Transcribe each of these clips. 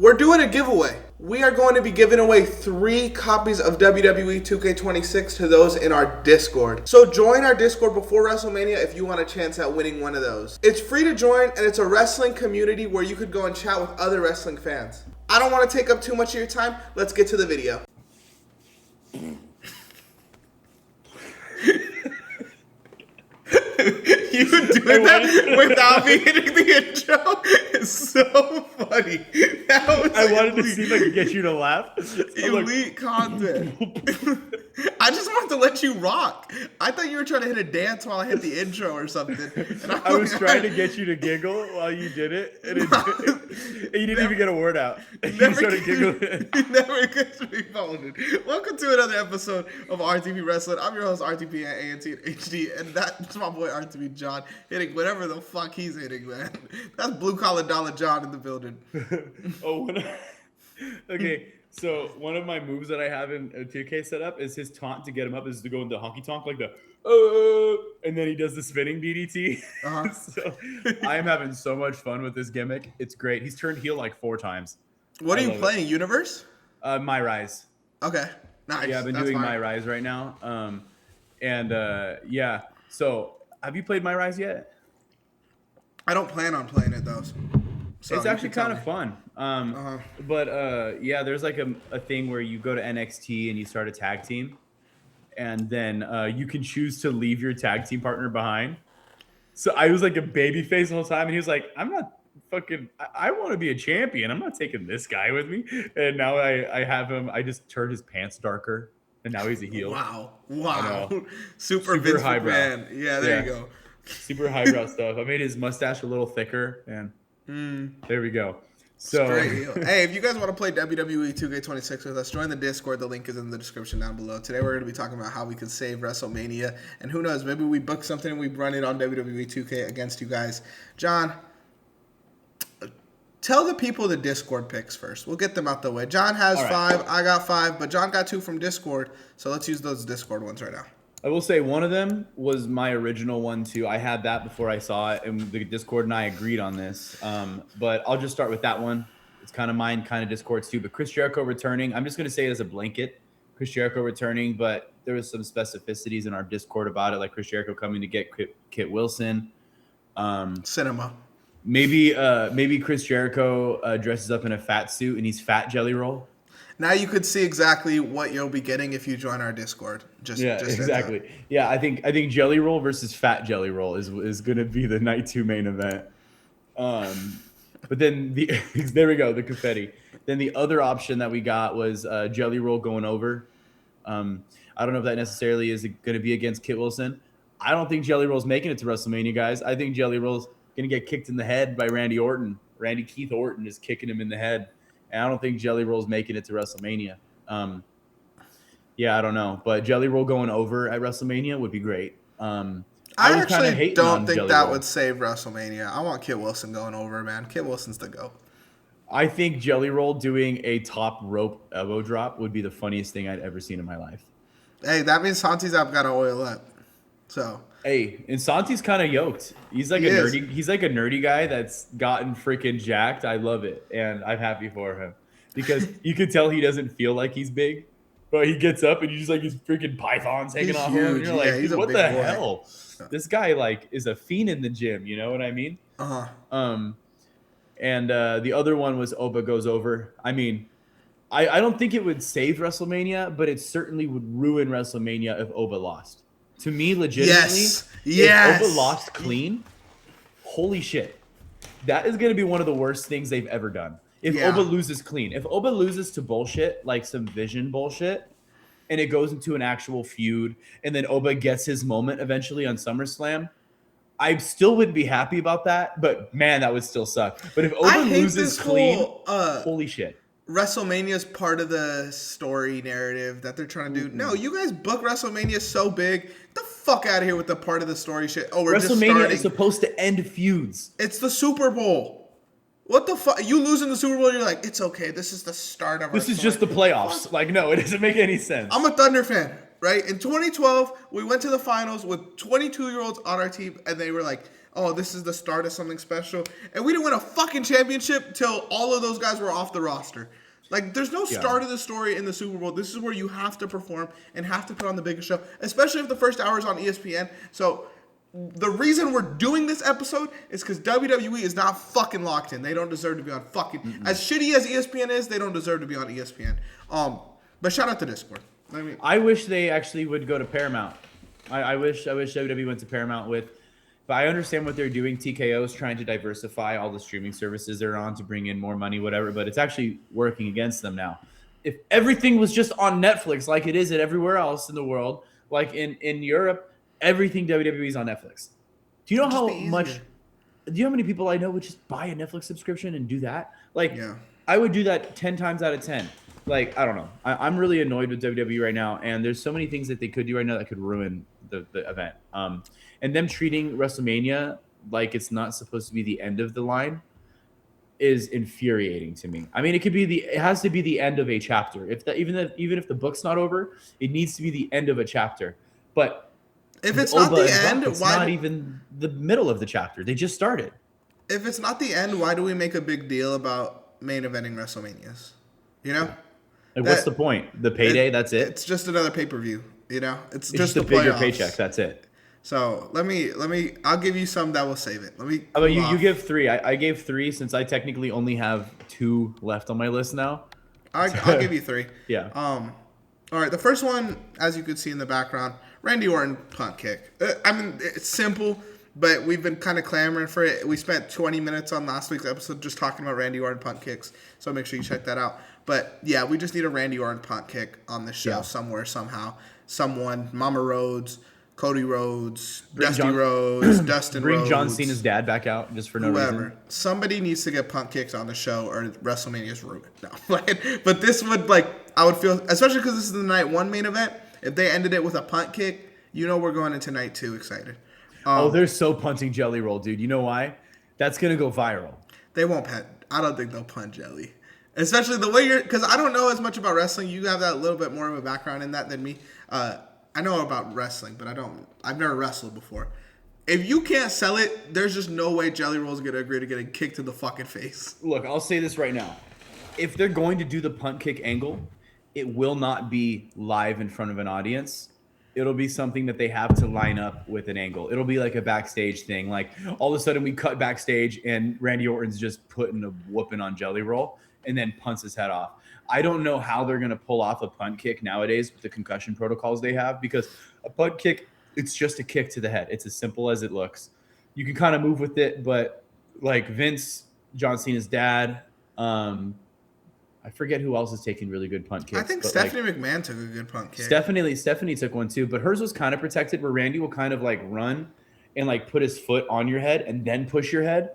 We're doing a giveaway. We are going to be giving away 3 copies of WWE 2K26 to those in our Discord. So join our Discord before WrestleMania if you want a chance at winning one of those. It's free to join, and it's a wrestling community where you could go and chat with other wrestling fans. I don't want to take up too much of your time. Let's get to the video. You doing that without me hitting the intro is so funny. I wanted to see if I could get you to laugh. Elite content. I just wanted to let you rock. I thought you were trying to hit a dance while I hit the intro or something. And I was trying to get you to giggle while you did it, and you didn't even get a word out. You started giggling. Never gets me folded. Welcome to another episode of RTP Wrestling. I'm your host, RTP at ANT and HD, and that's my boy RTP John hitting whatever the fuck he's hitting, man. That's Blue Collar Dollar John in the building. Okay. So one of my moves that I have in a 2K setup is his taunt to get him up is to go into honky tonk like the and then he does the spinning DDT. Uh-huh. So I am having so much fun with this gimmick. It's great. He's turned heel like 4 times. What are you playing? Universe? My Rise. Okay. Nice. Yeah, I've been doing My Rise right now. Yeah. So have you played My Rise yet? I don't plan on playing it though. So it's actually kind of fun. Yeah, there's like a thing where you go to NXT and you start a tag team, and then you can choose to leave your tag team partner behind. So I was like a baby face the whole time, and he was like, I'm not fucking, I want to be a champion. I'm not taking this guy with me. And now I have him, I just turned his pants darker, and now he's a heel. Wow. Super Vince highbrow. McMahon. Yeah, there you go. Super highbrow stuff. I made his mustache a little thicker, and there we go. So, hey, if you guys want to play WWE 2K26 with us, join the Discord. The link is in the description down below. Today we're going to be talking about how we can save WrestleMania. And who knows, maybe we book something and we run it on WWE 2K against you guys. John, tell the people the Discord picks first. We'll get them out the way. John has 5. I got 5. But John got 2 from Discord. So let's use those Discord ones right now. I will say one of them was my original one too. I had that before I saw it, and the Discord and I agreed on this. But I'll just start with that one. It's kind of mine, kind of Discord's too. But Chris Jericho returning. I'm just going to say it as a blanket. Chris Jericho returning, but there was some specificities in our Discord about it, like Chris Jericho coming to get Kit Wilson. Cinema. Maybe Chris Jericho dresses up in a fat suit and he's Fat Jelly Roll. Now you could see exactly what you'll be getting if you join our Discord. Just exactly. Yeah, I think Jelly Roll versus Fat Jelly Roll is going to be the night 2 main event. But then there we go, the confetti. Then the other option that we got was Jelly Roll going over. I don't know if that necessarily is going to be against Kit Wilson. I don't think Jelly Roll's making it to WrestleMania, guys. I think Jelly Roll's going to get kicked in the head by Randy Orton. Randy Keith Orton is kicking him in the head. And I don't think Jelly Roll's making it to WrestleMania. Yeah, I don't know. But Jelly Roll going over at WrestleMania would be great. I actually don't think that would save WrestleMania. I want Kit Wilson going over, man. Kit Wilson's the GOAT. I think Jelly Roll doing a top rope elbow drop would be the funniest thing I'd ever seen in my life. Hey, that means Santi's got to oil up. So. Hey, and Santi's kind of yoked. He's like nerdy. He's like a nerdy guy that's gotten freaking jacked. I love it, and I'm happy for him because you can tell he doesn't feel like he's big, but he gets up and he's just like his freaking pythons hanging off him. And you're like, what the hell? This guy like is a fiend in the gym. You know what I mean? And the other one was Oba goes over. I mean, I don't think it would save WrestleMania, but it certainly would ruin WrestleMania if Oba lost. To me, legitimately, if Oba lost clean, holy shit. That is going to be one of the worst things they've ever done. If Oba loses clean. If Oba loses to bullshit, like some Vision bullshit, and it goes into an actual feud, and then Oba gets his moment eventually on SummerSlam, I still wouldn't be happy about that, but man, that would still suck. But if Oba loses clean, holy shit. WrestleMania is part of the story narrative that they're trying to do. No, you guys book WrestleMania so big. Get the fuck out of here with the part of the story shit. Oh, we're just starting. WrestleMania is supposed to end feuds. It's the Super Bowl. What the fuck? You lose in the Super Bowl, you're like, it's okay. This is the start of our This is just the playoffs. Like, no, it doesn't make any sense. I'm a Thunder fan, right? In 2012, we went to the finals with 22-year-olds on our team, and they were like, oh, this is the start of something special. And we didn't win a fucking championship till all of those guys were off the roster. Like, there's no start of the story in the Super Bowl. This is where you have to perform and have to put on the biggest show, especially if the first hour is on ESPN. So the reason we're doing this episode is because WWE is not fucking locked in. They don't deserve to be on fucking... Mm-mm. As shitty as ESPN is, they don't deserve to be on ESPN. But shout out to Discord. I wish they actually would go to Paramount. I wish WWE went to Paramount with... But I understand what they're doing. TKO is trying to diversify all the streaming services they're on to bring in more money, whatever. But it's actually working against them now. If everything was just on Netflix like it is at everywhere else in the world, like in Europe, everything WWE is on Netflix. Do you know how much? Do you know how many people I know would just buy a Netflix subscription and do that? Like, I would do that 10 times out of 10. Like, I don't know. I'm really annoyed with WWE right now, and there's so many things that they could do right now that could ruin the event. And them treating WrestleMania like it's not supposed to be the end of the line is infuriating to me. I mean, it has to be the end of a chapter. Even if the book's not over, it needs to be the end of a chapter. But if it's not the end, it's not even the middle of the chapter. They just started. If it's not the end, why do we make a big deal about main eventing WrestleManias? You know? Like, what's the point? The payday, that's it? It's just another pay-per-view, you know? It's just the a bigger playoffs. paycheck, that's it. So I'll give you some that will save it. How about you give 3? I gave 3 since I technically only have 2 left on my list now. I'll give you 3. Yeah. All right, the first one, as you could see in the background, Randy Orton punt kick. I mean, it's simple, but we've been kind of clamoring for it. We spent 20 minutes on last week's episode just talking about Randy Orton punt kicks, so make sure you check that out. But yeah, we just need a Randy Orton punt kick on the show somewhere, somehow. Someone, Mama Rhodes, Cody Rhodes, Dustin Rhodes. Bring John Cena's dad back out just for no reason. Somebody needs to get punt kicks on the show or WrestleMania's ruined. No, but this would, I would feel, especially because this is the night 1 main event, if they ended it with a punt kick, we're going into night 2 excited. They're so punting Jelly Roll, dude. You know why? That's going to go viral. They won't punt. I don't think they'll punt Jelly. Especially the way because I don't know as much about wrestling. You have that little bit more of a background in that than me. I know about wrestling, but I've never wrestled before. If you can't sell it, there's just no way Jelly Roll's going to agree to getting kicked in the fucking face. Look, I'll say this right now. If they're going to do the punt kick angle, it will not be live in front of an audience. It'll be something that they have to line up with an angle. It'll be like a backstage thing. Like, all of a sudden we cut backstage and Randy Orton's just putting a whooping on Jelly Roll and then punts his head off. I don't know how they're going to pull off a punt kick nowadays with the concussion protocols they have, because a punt kick, it's just a kick to the head. It's as simple as it looks. You can kind of move with it, but like Vince, John Cena's dad, I forget who else is taking really good punt kicks. I think Stephanie McMahon took a good punt kick. Stephanie took one too, but hers was kind of protected where Randy will kind of like run and like put his foot on your head and then push your head.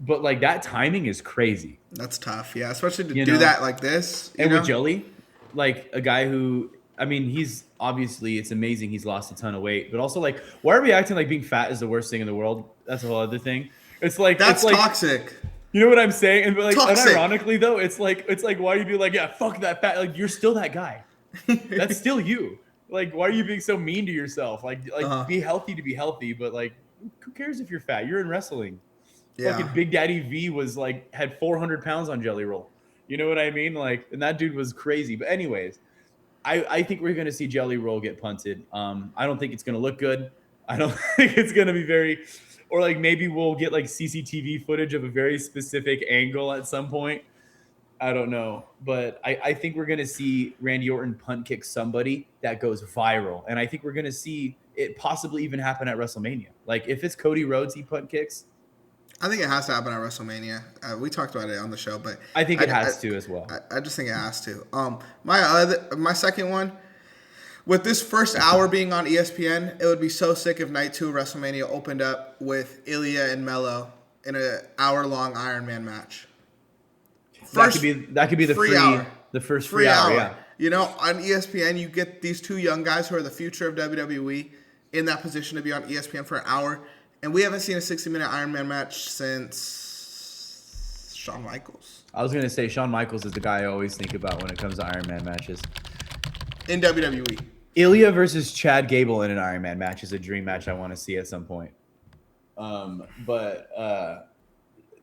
But like that timing is crazy. That's tough, yeah, especially to do that like this. And with Jelly, like a guy who, I mean, he's obviously, it's amazing he's lost a ton of weight, but also like, why are we acting like being fat is the worst thing in the world? That's a whole other thing. It's like that's like, toxic. You know what I'm saying? And like, toxic. Unironically though, it's like why are you being like, yeah, fuck that fat? Like, you're still that guy. That's still you. Like, why are you being so mean to yourself? Like be healthy to be healthy, but like, who cares if you're fat? You're in wrestling. Yeah. Fucking Big Daddy V was like had 400 pounds on Jelly Roll. You know what I mean? Like, and that dude was crazy. But anyways, I think we're gonna see Jelly Roll get punted. I don't think it's gonna look good. I don't think it's gonna be very, or like maybe we'll get like CCTV footage of a very specific angle at some point. I don't know, but I think we're gonna see Randy Orton punt kick somebody that goes viral, and I think we're gonna see it possibly even happen at WrestleMania. Like if it's Cody Rhodes, he punt kicks. I think it has to happen at WrestleMania. We talked about it on the show, but I think it has to as well. I just think it has to. My second one, with this first hour being on ESPN, it would be so sick if Night 2 of WrestleMania opened up with Ilya and Melo in an hour-long Iron Man match. That could be the first free hour. Yeah. You know, on ESPN, you get these two young guys who are the future of WWE in that position to be on ESPN for an hour. And we haven't seen a 60-minute Iron Man match since Shawn Michaels. I was going to say Shawn Michaels is the guy I always think about when it comes to Iron Man matches. In WWE. Ilya versus Chad Gable in an Iron Man match is a dream match I want to see at some point. But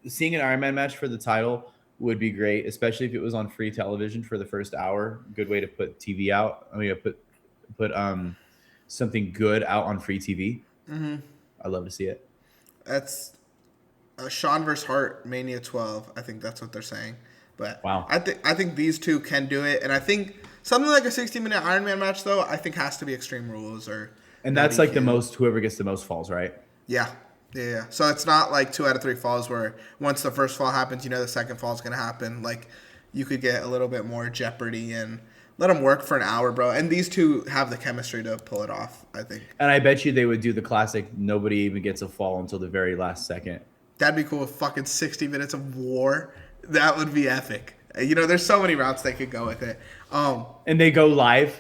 seeing an Iron Man match for the title would be great, especially if it was on free television for the first hour. Good way to put TV out. I mean, put something good out on free TV. Mm-hmm. I'd love to see it. That's Sean vs. Hart Mania 12. I think that's what they're saying. But wow. I think these two can do it, and I think something like a 60-minute Iron Man match though, I think has to be Extreme Rules or. And that's like the most, whoever gets the most falls, right? Yeah. So it's not like 2 out of 3 falls where once the first fall happens, you know the second fall is going to happen. Like, you could get a little bit more jeopardy and let them work for an hour, bro. And these two have the chemistry to pull it off, I think. And I bet you they would do the classic, nobody even gets a fall until the very last second. That'd be cool with fucking 60 minutes of war. That would be epic. You know, there's so many routes they could go with it. And they go live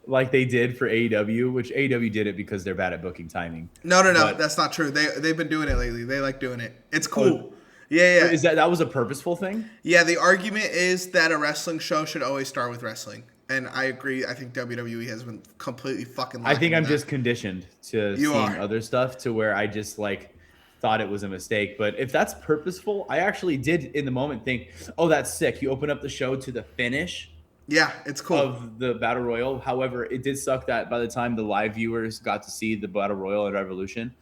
like they did for AEW, which AEW did it because they're bad at booking timing. No, that's not true. They've been doing it lately. They like doing it. It's cool. Yeah. Is that was a purposeful thing? Yeah, the argument is that a wrestling show should always start with wrestling. And I agree. I think WWE has been completely fucking I think I'm just conditioned to seeing other stuff to where I just like thought it was a mistake. But if that's purposeful, I actually did in the moment think, oh, that's sick. You open up the show to the finish. Yeah, it's cool. Of the Battle Royal. However, it did suck that by the time the live viewers got to see the Battle Royal at Revolution,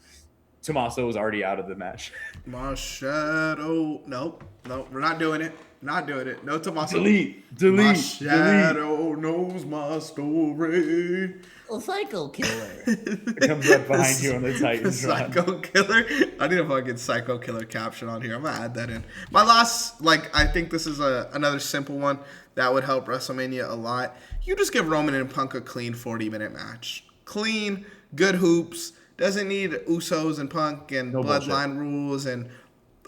Tommaso was already out of the match. My shadow. Nope, we're not doing it. Not doing it. No Tommaso. Delete. My shadow knows my story. A psycho killer. It comes up behind you on the Titantron. Psycho killer. I need a fucking psycho killer caption on here. I'm gonna add that in. My last, I think this is another simple one that would help WrestleMania a lot. You just give Roman and Punk a clean 40-minute match. Clean, good hoops. Doesn't need Usos and Punk and bloodline rules, and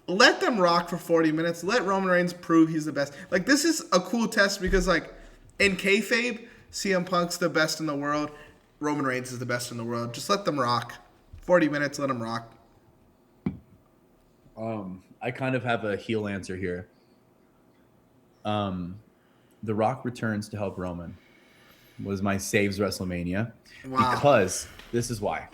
let them rock for 40 minutes. Let Roman Reigns prove he's the best. This is a cool test because, in kayfabe, CM Punk's the best in the world. Roman Reigns is the best in the world. Just let them rock. 40 minutes, let them rock. I kind of have a heel answer here. The Rock returns to help Roman was my saves WrestleMania. Wow. Because this is why.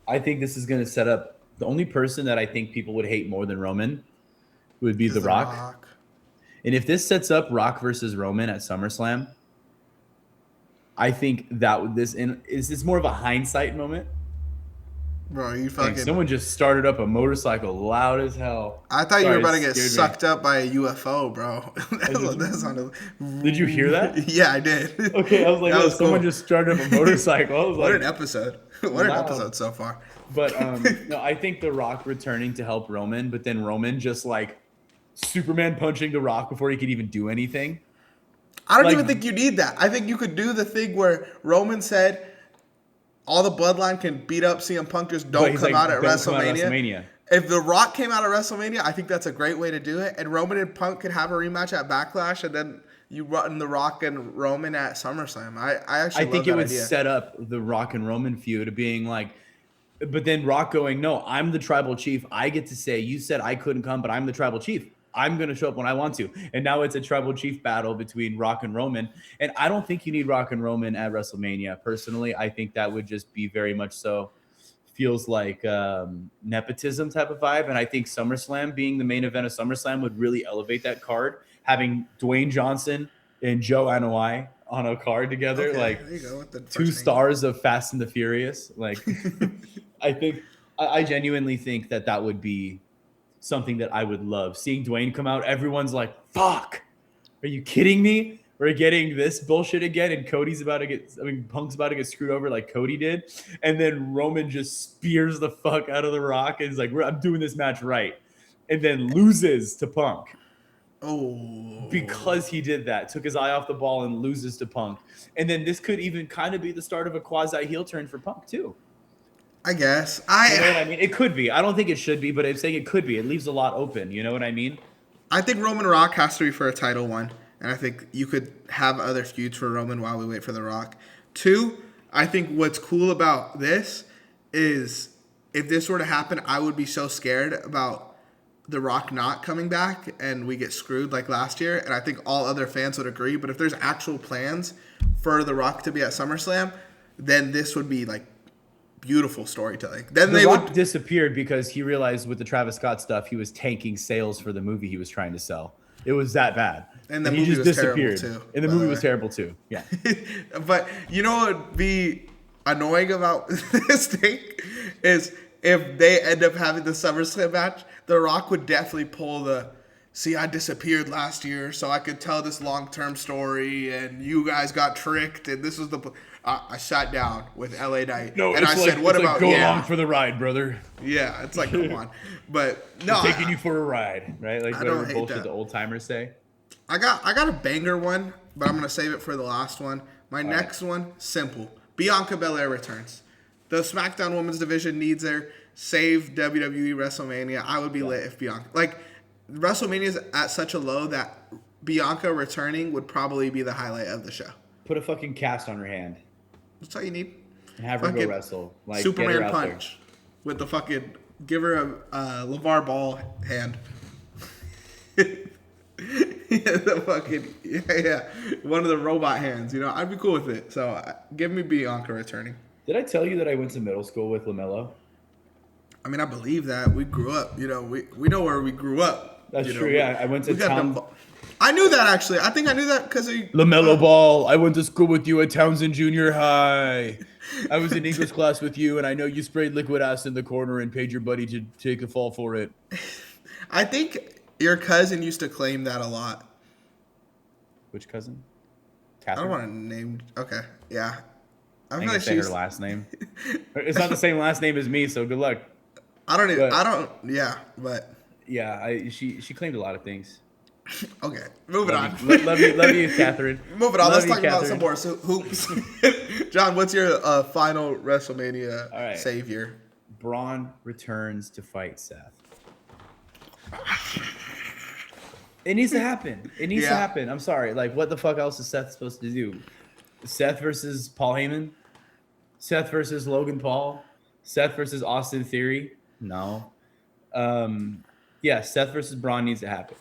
I think this is going to set up the only person that I think people would hate more than Roman would be The Rock. And if this sets up Rock versus Roman at SummerSlam, I think it's more of a hindsight moment. Bro, you fucking... Someone just started up a motorcycle loud as hell. I thought you were about to get sucked up by a UFO, bro. That sounded... Did you hear that? Yeah, I did. Okay, I was like, someone just started up a motorcycle. I was what an episode. What an episode so far. But no, I think The Rock returning to help Roman, but then Roman just Superman punching The Rock before he could even do anything. I don't even think you need that. I think you could do the thing where Roman said all the bloodline can beat up CM Punk, just don't come out at WrestleMania. If The Rock came out at WrestleMania, I think that's a great way to do it. And Roman and Punk could have a rematch at Backlash, and then you run The Rock and Roman at SummerSlam. I think it would set up the Rock and Roman feud being but then Rock going, no, I'm the tribal chief. I get to say, you said I couldn't come, but I'm the tribal chief. I'm going to show up when I want to. And now it's a tribal chief battle between Rock and Roman. And I don't think you need Rock and Roman at WrestleMania. Personally, I think that would just be very much so feels like nepotism type of vibe. And I think SummerSlam being the main event of SummerSlam would really elevate that card. Having Dwayne Johnson and Joe Anoa'i on a card together, there you go, with the two stars of Fast and the Furious. I genuinely think that would be something that I would love. Seeing Dwayne come out, everyone's like, fuck, are you kidding me? We're getting this bullshit again, and Punk's about to get screwed over like Cody did. And then Roman just spears the fuck out of The Rock and is like, I'm doing this match right. And then loses to Punk. Oh. Because he did that, took his eye off the ball and loses to Punk. And then this could even kind of be the start of a quasi heel turn for Punk too. I guess. You know what I mean? It could be. I don't think it should be, but I'm saying it could be. It leaves a lot open. You know what I mean? I think Roman Rock has to be for a title one. And I think you could have other feuds for Roman while we wait for The Rock. 2, I think what's cool about this is if this were to happen, I would be so scared about The Rock not coming back and we get screwed like last year. And I think all other fans would agree. But if there's actual plans for The Rock to be at SummerSlam, then this would be beautiful storytelling. Then The Rock disappeared because he realized with the Travis Scott stuff, he was tanking sales for the movie he was trying to sell. It was that bad. And the movie was terrible too. And the movie was terrible too. Yeah. But you know what would be annoying about this thing is if they end up having the SummerSlam match, The Rock would definitely pull the, see, I disappeared last year so I could tell this long-term story and you guys got tricked and this was the... I sat down with LA Knight and I said, what about... Go along for the ride, brother. Yeah, it's like, come on. But no. We're taking you for a ride, right? Like whatever bullshit the old timers say. I got a banger one, but I'm going to save it for the last one. My next one, simple. Bianca Belair returns. The SmackDown Women's Division needs her. Save WWE WrestleMania. I would be lit if Bianca... Like, WrestleMania is at such a low that Bianca returning would probably be the highlight of the show. Put a fucking cast on her hand. That's all you need. And have her go wrestle. Like, Superman punch. With the fucking... Give her a LeVar Ball hand. The fucking... Yeah. One of the robot hands. You know, I'd be cool with it. So, give me Bianca returning. Did I tell you that I went to middle school with LaMelo? I mean, I believe that. We grew up. You know, we know where we grew up. That's true, yeah. I went to town... I knew that, actually. I think I knew that because of... LaMelo Ball, I went to school with you at Townsend Junior High. I was in English class with you, and I know you sprayed liquid acid in the corner and paid your buddy to take a fall for it. I think your cousin used to claim that a lot. Which cousin? Catherine? I don't want to name... Okay, yeah. I'm going to say her last name. It's not the same last name as me, so good luck. Yeah, she claimed a lot of things. Okay, moving on. Love you, Catherine. Moving on. Let's talk about some more hoops. John, what's your final WrestleMania savior? Braun returns to fight Seth. It needs to happen. It needs to happen. I'm sorry. Like, what the fuck else is Seth supposed to do? Seth versus Paul Heyman? Seth versus Logan Paul? Seth versus Austin Theory? No. Seth versus Braun needs to happen.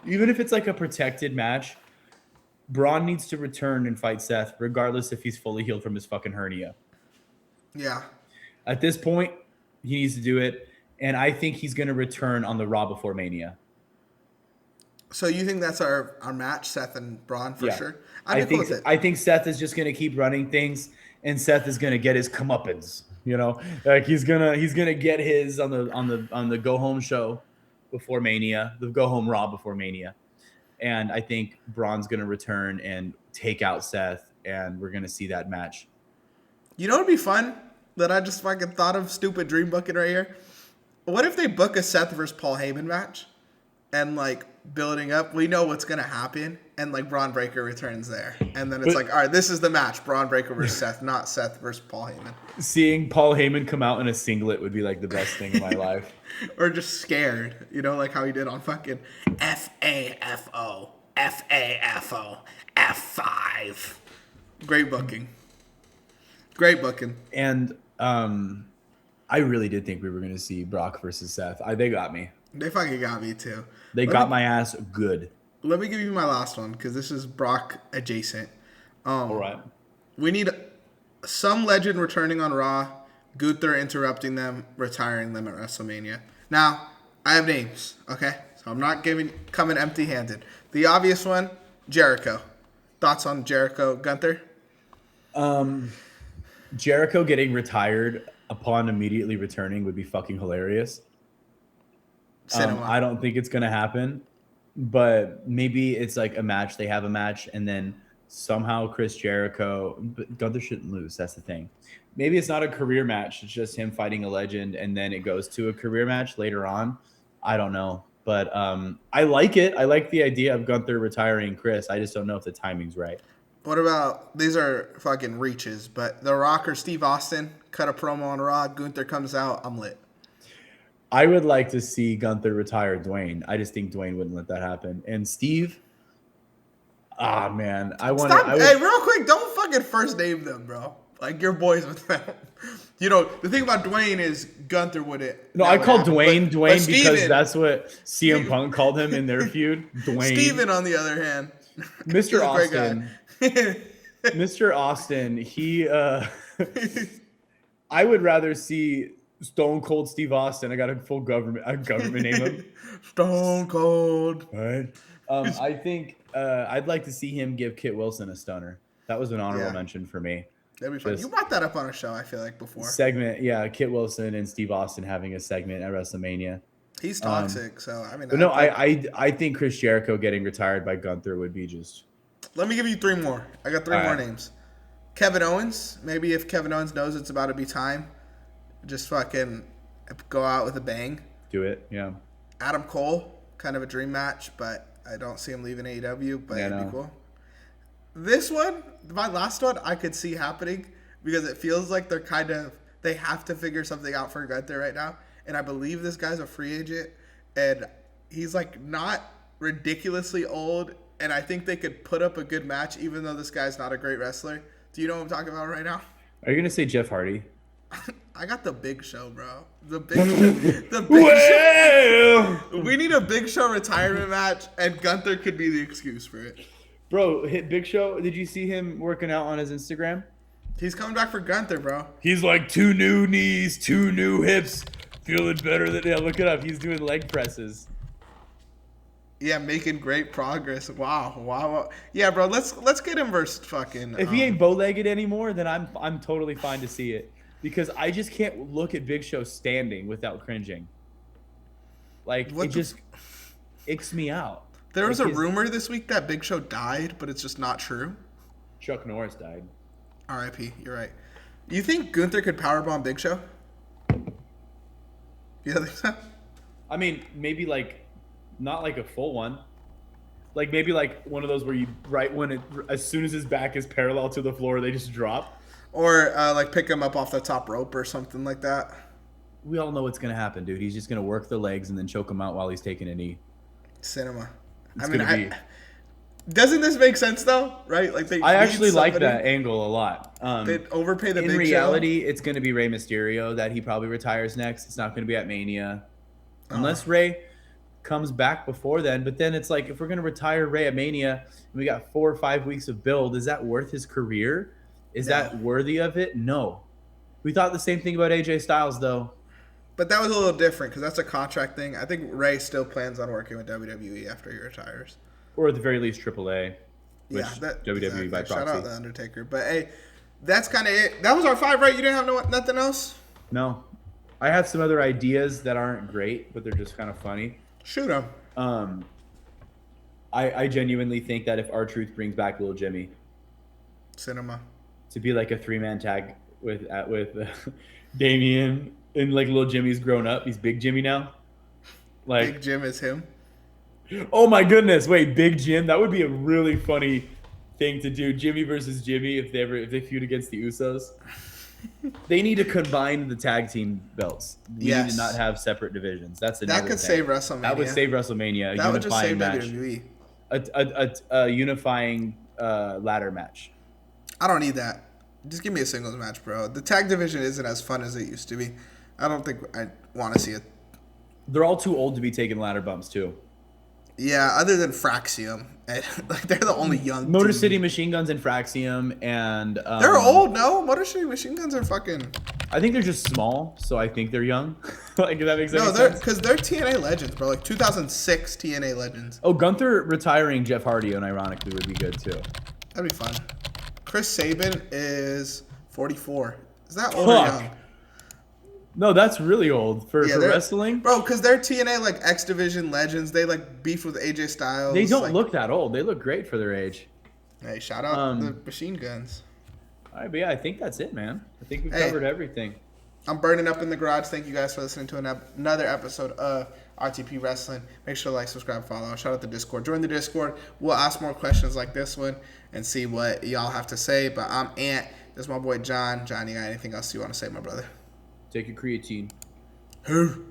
Even if it's like a protected match, Braun needs to return and fight Seth, regardless if he's fully healed from his fucking hernia. Yeah. At this point, he needs to do it, and I think he's going to return on the Raw before Mania. So you think that's our match, Seth and Braun, for sure? I think Seth is just going to keep running things, and Seth is going to get his comeuppance. You know, like he's gonna get his on the go home show before Mania, the go home Raw before Mania, and I think Braun's gonna return and take out Seth, and we're gonna see that match. You know what'd be fun that I just fucking thought of, stupid dream booking right here? What if they book a Seth versus Paul Heyman match, and like building up, we know what's gonna happen, and like Braun Breaker returns there, and then it's like, all right, this is the match: Braun Breaker versus Seth, not Seth versus Paul Heyman. Seeing Paul Heyman come out in a singlet would be like the best thing in my life. Or just scared, you know, like how he did on fucking FAFO, FAFO, F5. Great booking. And I really did think we were gonna see Brock versus Seth. They got me. They fucking got me too. They got my ass good. Let me give you my last one because this is Brock adjacent. All right. We need some legend returning on Raw, Gunther interrupting them, retiring them at WrestleMania. Now, I have names, okay? So I'm not coming empty-handed. The obvious one, Jericho. Thoughts on Jericho, Gunther? Jericho getting retired upon immediately returning would be fucking hilarious. I don't think it's going to happen, but maybe it's like a match. They have a match, and then somehow Chris Jericho, but Gunther shouldn't lose. That's the thing. Maybe it's not a career match. It's just him fighting a legend, and then it goes to a career match later on. I don't know, but I like it. I like the idea of Gunther retiring Chris. I just don't know if the timing's right. What about, these are fucking reaches, but The Rock or Steve Austin cut a promo on Raw. Gunther comes out. I'm lit. I would like to see Gunther retire Dwayne. I just think Dwayne wouldn't let that happen. And Steve, man, I want to. Hey, real quick, don't fucking first name them, bro. Like, you're boys with them. You know, the thing about Dwayne is Gunther wouldn't. No, I call Dwayne but because that's what CM Punk called him in their feud. Dwayne. Steven, on the other hand, Mr. Austin. Mr. Austin, I would rather see Stone Cold Steve Austin. I got a full government name him. Stone Cold. Right. I think I'd like to see him give Kit Wilson a stunner. That was an honorable mention for me. That'd be fun. You brought that up on a show, I feel like, before. Segment, yeah, Kit Wilson and Steve Austin having a segment at WrestleMania. He's toxic, so I mean. But no, I think Chris Jericho getting retired by Gunther would be just. Let me give you 3 more. I got 3 more names. Kevin Owens. Maybe if Kevin Owens knows it's about to be time, just fucking go out with a bang. Do it, yeah. Adam Cole, kind of a dream match, but I don't see him leaving AEW, but it'd be cool. This one, my last one, I could see happening because it feels like they have to figure something out for Gunther right now. And I believe this guy's a free agent, and he's like not ridiculously old, and I think they could put up a good match even though this guy's not a great wrestler. Do you know what I'm talking about right now? Are you going to say Jeff Hardy? I got the Big Show, bro. The Big Show. We need a Big Show retirement match, and Gunther could be the excuse for it. Bro, hit Big Show. Did you see him working out on his Instagram? He's coming back for Gunther, bro. He's like 2 new knees, 2 new hips, feeling better than look it up. He's doing leg presses. Yeah, making great progress. Wow. Yeah, bro. Let's get him versus fucking. If he ain't bow-legged anymore, then I'm totally fine to see it. Because I just can't look at Big Show standing without cringing. Like, it just icks me out. There was a rumor this week that Big Show died, but it's just not true. Chuck Norris died. R.I.P. You're right. You think Gunther could powerbomb Big Show? You think so? I mean, maybe not like a full one. Like maybe like one of those where you as soon as his back is parallel to the floor, they just drop. Or like pick him up off the top rope or something like that. We all know what's gonna happen, dude. He's just gonna work the legs and then choke him out while he's taking a knee. Cinema. Doesn't this make sense though? Right? Like I actually like that angle a lot. They'd overpay the Big Show. In reality, it's going to be Rey Mysterio that he probably retires next. It's not going to be at Mania, unless Rey comes back before then. But then it's like if we're going to retire Rey at Mania, and we got 4 or 5 weeks of build. Is that worth his career? Is that worthy of it? No. We thought the same thing about AJ Styles though. But that was a little different because that's a contract thing. I think Rey still plans on working with WWE after he retires. Or at the very least, AAA. Which WWE exactly. by proxy. Shout out The Undertaker. But hey, that's kind of it. That was our 5, right? You didn't have nothing else? No. I have some other ideas that aren't great, but they're just kind of funny. Shoot them. I genuinely think that if R-Truth brings back Lil Jimmy. Cinema. To be like a 3-man tag with Damian, and like Lil Jimmy's grown up. He's Big Jimmy now. Like Big Jim is him. Oh my goodness! Wait, Big Jim. That would be a really funny thing to do. Jimmy versus Jimmy if they feud against the Usos. They need to combine the tag team belts. We need to not have separate divisions. That could save WrestleMania. That would save WrestleMania. That would just save WWE. A unifying ladder match. I don't need that. Just give me a singles match, bro. The tag division isn't as fun as it used to be. I don't think I want to see it. They're all too old to be taking ladder bumps too. Yeah, other than Fraxium. Like they're the only young Motor team. City Machine Guns and Fraxium and they're old, no? Motor City Machine Guns are fucking I think they're just small, so I think they're young. Like if that makes sense. No, because they're TNA legends, bro. Like 2006 TNA legends. Oh, Gunther retiring Jeff Hardy ironically would be good too. That'd be fun. Chris Sabin is 44. Is that old or young? No, that's really old for wrestling. Bro, because they're TNA like X Division legends. They like beef with AJ Styles. They don't look that old. They look great for their age. Hey, shout out the Machine Guns. All right, but yeah, I think that's it, man. I think we've covered everything. I'm burning up in the garage. Thank you guys for listening to another episode of RTP Wrestling. Make sure to like, subscribe, follow. Shout out the Discord. Join the Discord. We'll ask more questions like this one and see what y'all have to say. But I'm Ant. This is my boy John. John, you got anything else you want to say, my brother? Take your creatine. Who?